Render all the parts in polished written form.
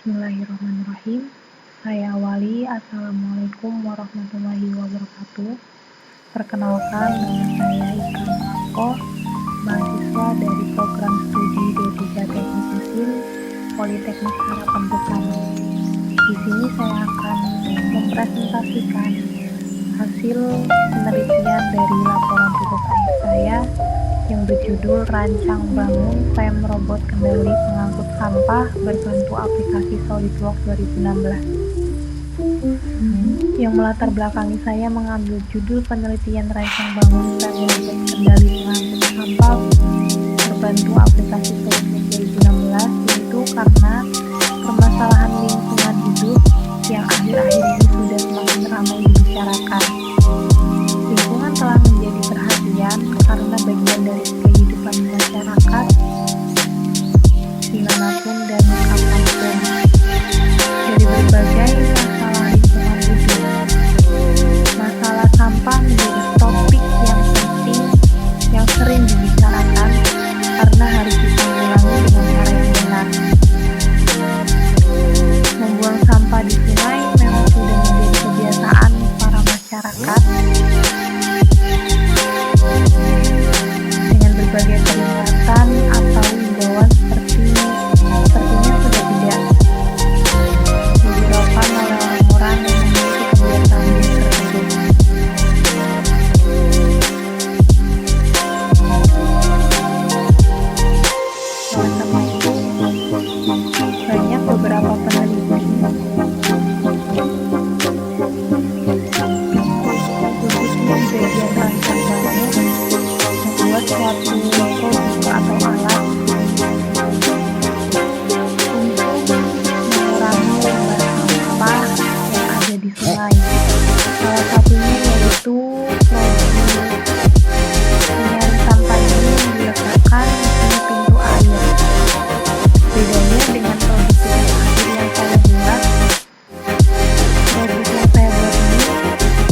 Bismillahirrahmanirrahim. Saya awali. Assalamualaikum warahmatullahi wabarakatuh. Perkenalkan, nama saya Ika Marco, mahasiswa dari program studi D3 Teknik Mesin Politeknik Harapan Bersama. Di sini saya akan mempresentasikan hasil penelitian dari laporan tugas akhir saya yang berjudul Rancang Bangun Frame Robot Kendali Pengangkut Sampah berbentuk aplikasi SolidWorks 2016. Yang melatar belakangi saya mengambil judul penelitian Rancang Bangun Frame Robot Kendali Pengangkut Sampah berbentuk aplikasi SolidWorks 2016, yaitu karena permasalahan lingkungan hidup yang akhir-akhir ini sudah semakin ramai dibicarakan. Lingkungan telah menjadi perhatian karena bagian dari kehidupan masyarakat dimanapun dan kapanpun. Dari berbagai masalah lingkungan hidup, masalah sampah menjadi topik yang penting yang sering dibicarakan karena harus ditanggulangi dengan cara yang benar. Membuang sampah di sungai memang sudah menjadi kebiasaan para masyarakat dengan berbagai peringatan atau himbauan sepertinya sudah tidak dihiraukan oleh orang-orang yang memiliki kebiasaan tersebut. Oleh karena itu, banyak beberapa peneliti khususnya di bagian rancang bangun membuat suatu produk atau alat untuk mengurangi limbah sampah yang ada di sungai. Salah satunya yaitu produk penyaring sampah ini diletakkan di pintu air. Bedanya dengan produk akhir yang saya buat, produk yang saya buat ini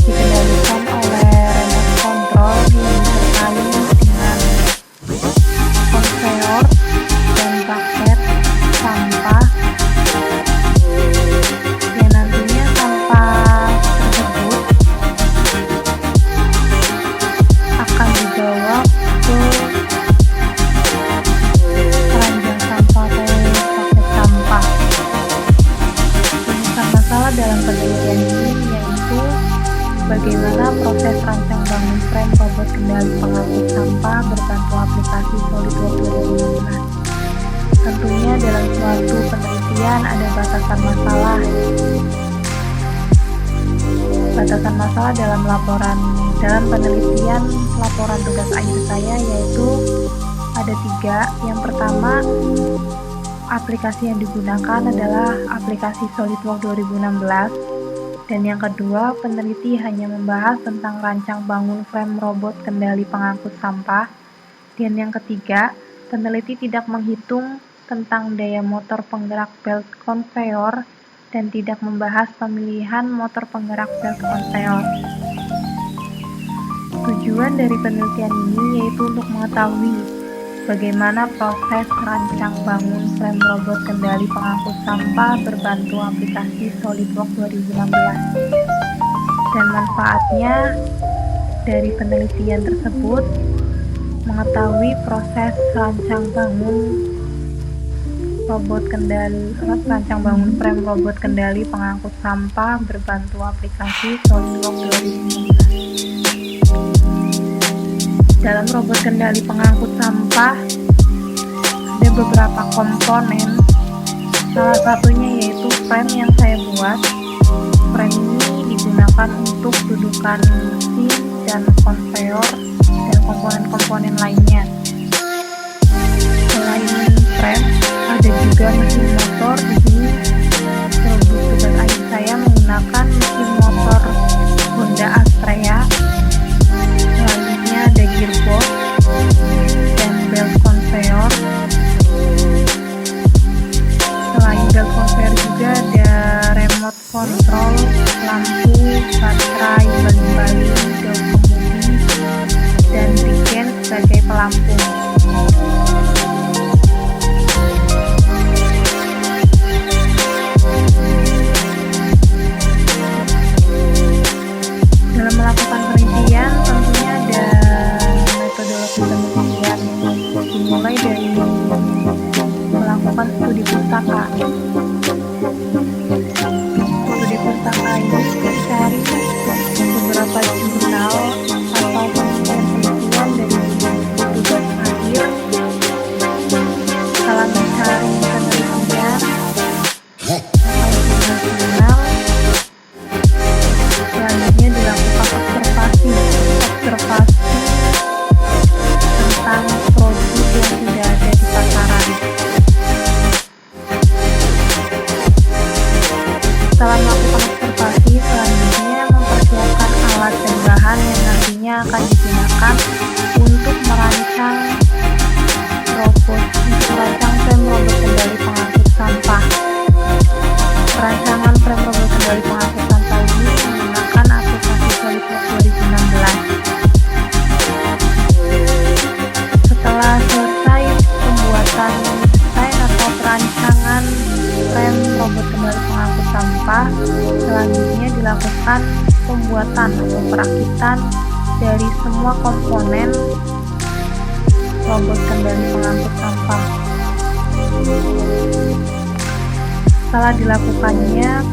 dikendalikan oleh remote control yang disertai dengan konveyor dan bucket sampah yang nantinya sampah tersebut akan dibawa ke keranjang sampah atau bucket sampah. Rumusan masalah dalam penelitian ini yaitu bagaimana proses rancang bangun frame robot kendali pengangkut sampah berbantu aplikasi SolidWorks 2016. Tentunya dalam suatu penelitian ada batasan masalah. Batasan masalah dalam penelitian laporan tugas akhir saya yaitu ada 3. Yang pertama, aplikasi yang digunakan adalah aplikasi SolidWorks 2016. Dan yang kedua, peneliti hanya membahas tentang rancang bangun frame robot kendali pengangkut sampah. Dan yang ketiga, peneliti tidak menghitung tentang daya motor penggerak belt conveyor dan tidak membahas pemilihan motor penggerak belt conveyor. Tujuan dari penelitian ini yaitu untuk mengetahui bagaimana proses rancang bangun frame robot kendali pengangkut sampah berbantu aplikasi SolidWorks 2016 dan manfaatnya dari penelitian tersebut mengetahui proses rancang bangun frame robot kendali pengangkut sampah berbantu aplikasi SolidWorks 2016. Dalam robot kendali pengangkut sampah ada beberapa komponen, salah satunya yaitu frame yang saya buat. Frame ini digunakan untuk dudukan mesin dan konveyor dan komponen-komponen lainnya. Selain frame, ada juga mesin motor. Di sini produk tugas akhir saya menggunakan mesin motor Honda Astrea. Selanjutnya ada gearbox dan belt conveyor. Selain belt conveyor juga ada remote control, lampu, baterai, baling-baling, jok kemudi, dan regen sebagai pelampung. dari melakukan studi pustaka. Studi pustaka ini mencari beberapa jurnal atau penelitian dari tugas akhir. Setelah mencari penelitian atau jurnal, selanjutnya dilakukan observasi tentang produk yang sudah ada di pasaran. Setelah melakukan observasi, selanjutnya mempersiapkan alat dan bahan yang nantinya akan digunakan untuk merancang frame robot kendali pengangkut sampah. Perancangan frame robot kendali pengangkut sampah ini menggunakan aplikasi SolidWorks 2016. Setelah selesai pembuatan desain atau perancangan frame robot kendali pengangkut sampah, selanjutnya dilakukan pembuatan atau perakitan dari semua komponen robot kendali pengangkut sampah. Setelah dilakukannya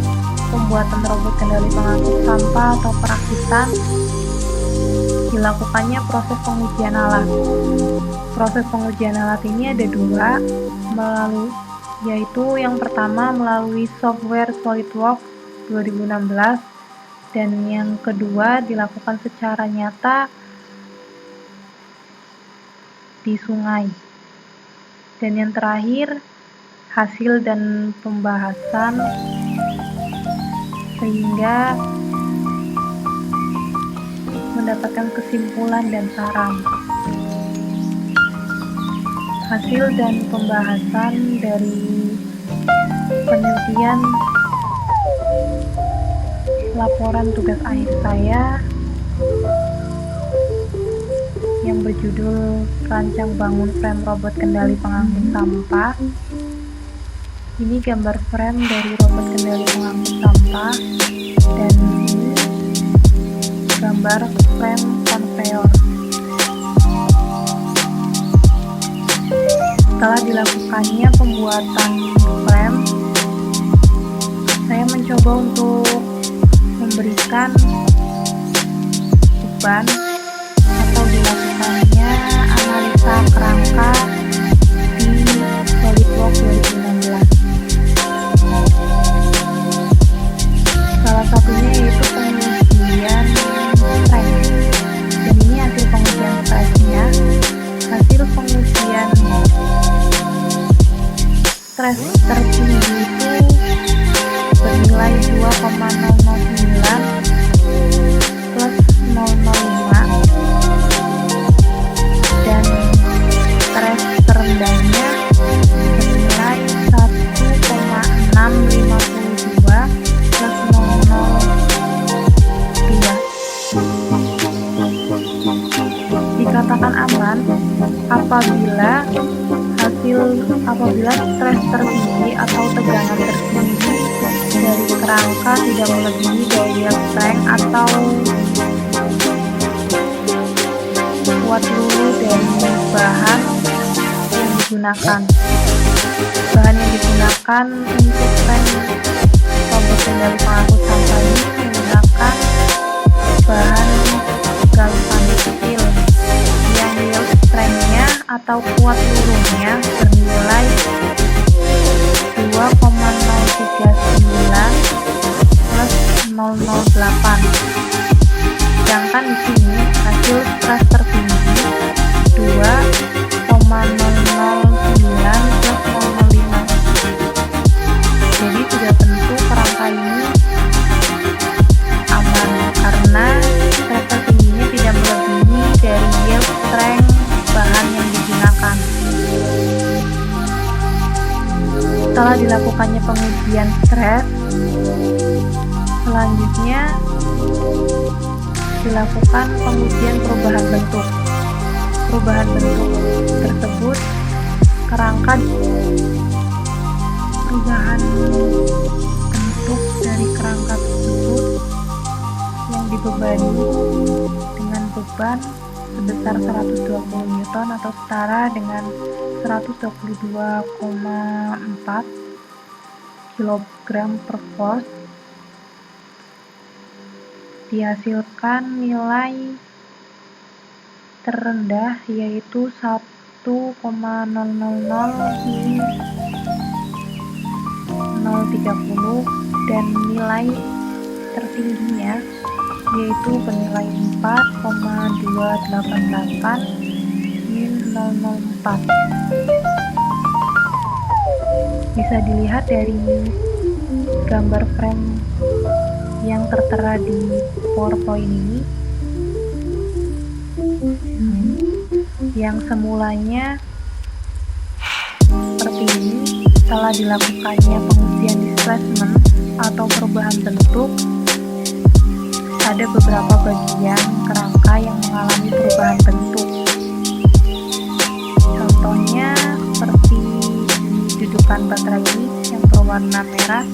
pembuatan robot kendali pengangkut sampah atau perakitan, dilakukannya proses pengujian alat. Proses pengujian alat ini ada dua, yaitu yang pertama melalui software SolidWorks 2016 dan yang kedua dilakukan secara nyata di sungai. Dan yang terakhir, hasil dan pembahasan sehingga mendapatkan kesimpulan dan saran. Hasil dan pembahasan dari penelitian laporan tugas akhir saya yang berjudul Rancang Bangun Frame Robot Kendali Pengangkut Sampah. Ini gambar frame dari robot kendali pengangkut sampah dan ini gambar frame konveyor. Setelah dilakukannya pembuatan frame, saya mencoba untuk memberikan beban atau dilakukannya analisa kerangka di SolidWorks 2016. Salah satunya yaitu pengujian stress, dan ini hasil pengujian stressnya. Hasil pengujian stres tertinggi itu bernilai 2,009 plus 005 dan stres terendahnya bernilai 1,652 plus 002. Dikatakan aman apabila stres tertinggi atau tegangan tertinggi dari kerangka tidak melebihi daya strength atau kuat lulu dari bahan yang digunakan. Bahan yang digunakan untuk frame robot kendali pengangkut sampah ini menggunakan bahan galvanik steel yang yield strength-nya atau kuat luruhnya bernilai 2,039 plus 008. Sedangkan di sini hasil stres tertinggi 2,009 plus 005. Jadi sudah tentu kerangka ini aman karena stres tertingginya tidak melebihi dari yield strength bahan yang digunakan. Setelah dilakukannya pengujian stres, selanjutnya dilakukan pengujian perubahan bentuk. Perubahan bentuk tersebut kerangka perubahan bentuk dari kerangka tersebut yang dibebani dengan beban sebesar 120 Newton atau setara dengan 122,4 kg per force, dihasilkan nilai terendah yaitu 1,000 dan nilai tertingginya yaitu bernilai 4,288 min 004. Bisa dilihat dari gambar frame yang tertera di PowerPoint ini, yang semulanya seperti ini. Setelah dilakukannya pengujian displacement atau perubahan bentuk, ada beberapa bagian kerangka yang mengalami perubahan bentuk. Contohnya seperti di dudukan baterai ini yang berwarna merah,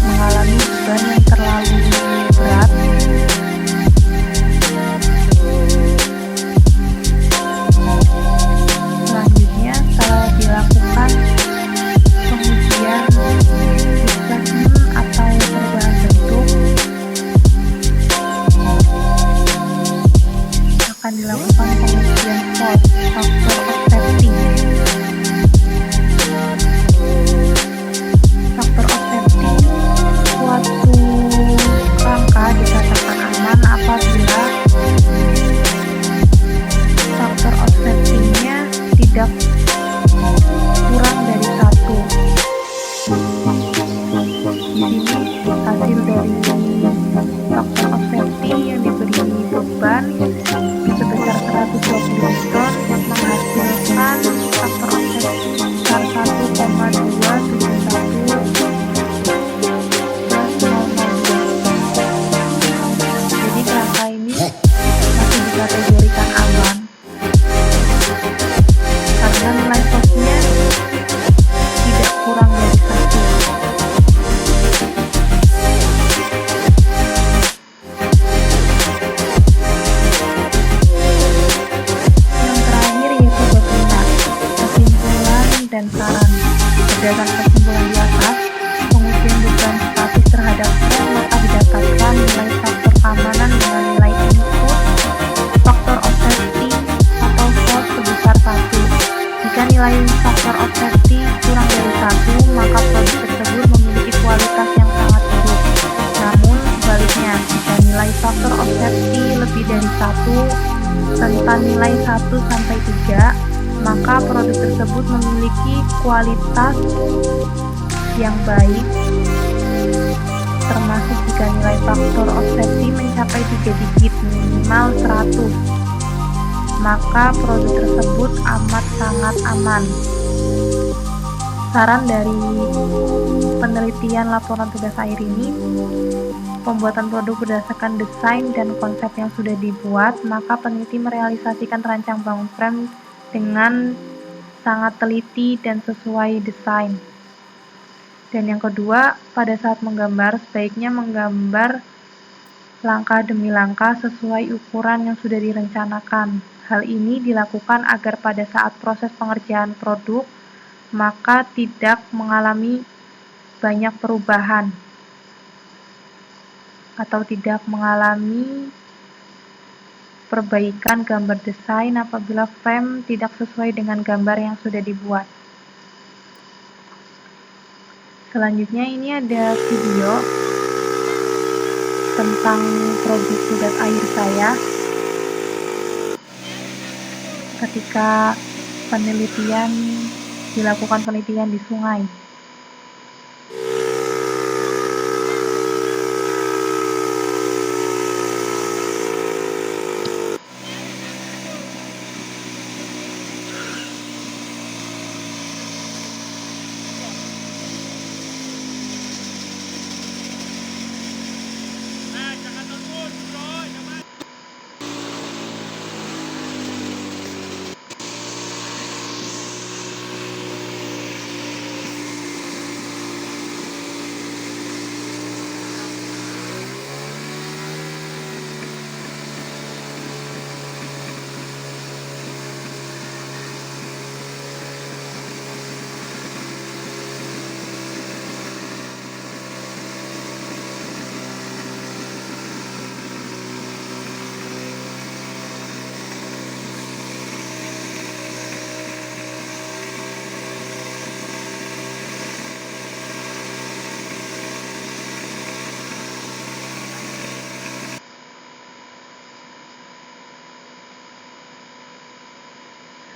mengalami beban yang terlalu berat. Selanjutnya, setelah dilakukan pengujian displacement atau perubahan bentuk, akan dilakukan pengujian force, factor of safety. Factor of safety suatu kerangka dikatakan aman apabila faktor of safety-nya tidak kurang dari 1. Hasil dari faktor of safety yang diberi beban sebesar 120 Newton menghasilkan faktor of safety sebesar 1,271. Jadi kerangka ini masih dikategorikan aman karena nilai force-nya tidak kurang dari 1. Yang terakhir yaitu bagaimana kesimpulan dan saran. Berdasarkan kesimpulan di atas, pengujian beban statis terhadap frame maka didapatkan nilai faktor keamanan dengan nilai input faktor of safety atau force sebesar 1. Jika nilai faktor of safety kurang dari 1, maka produk tersebut memiliki kualitas yang sangat buruk. Namun sebaliknya, jika nilai faktor of safety lebih dari 1, rentan nilai 1-3, maka produk tersebut memiliki kualitas yang baik, termasuk jika nilai faktor of safety mencapai 3 digit minimal 100, maka produk tersebut amat sangat aman. Saran dari penelitian laporan tugas akhir ini, pembuatan produk berdasarkan desain dan konsep yang sudah dibuat, maka peneliti merealisasikan rancang bangun frame dengan sangat teliti dan sesuai desain. Dan yang kedua, pada saat menggambar, sebaiknya menggambar langkah demi langkah sesuai ukuran yang sudah direncanakan. Hal ini dilakukan agar pada saat proses pengerjaan produk, maka tidak mengalami banyak perubahan atau tidak mengalami perbaikan gambar desain apabila frame tidak sesuai dengan gambar yang sudah dibuat. Selanjutnya ini ada video tentang produk tugas akhir saya ketika dilakukan penelitian di sungai.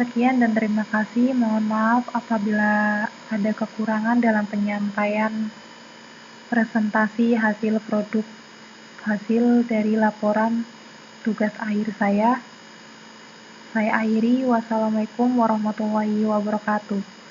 Sekian dan terima kasih. Mohon maaf apabila ada kekurangan dalam penyampaian presentasi hasil dari laporan tugas akhir saya. Saya akhiri. Wassalamualaikum warahmatullahi wabarakatuh.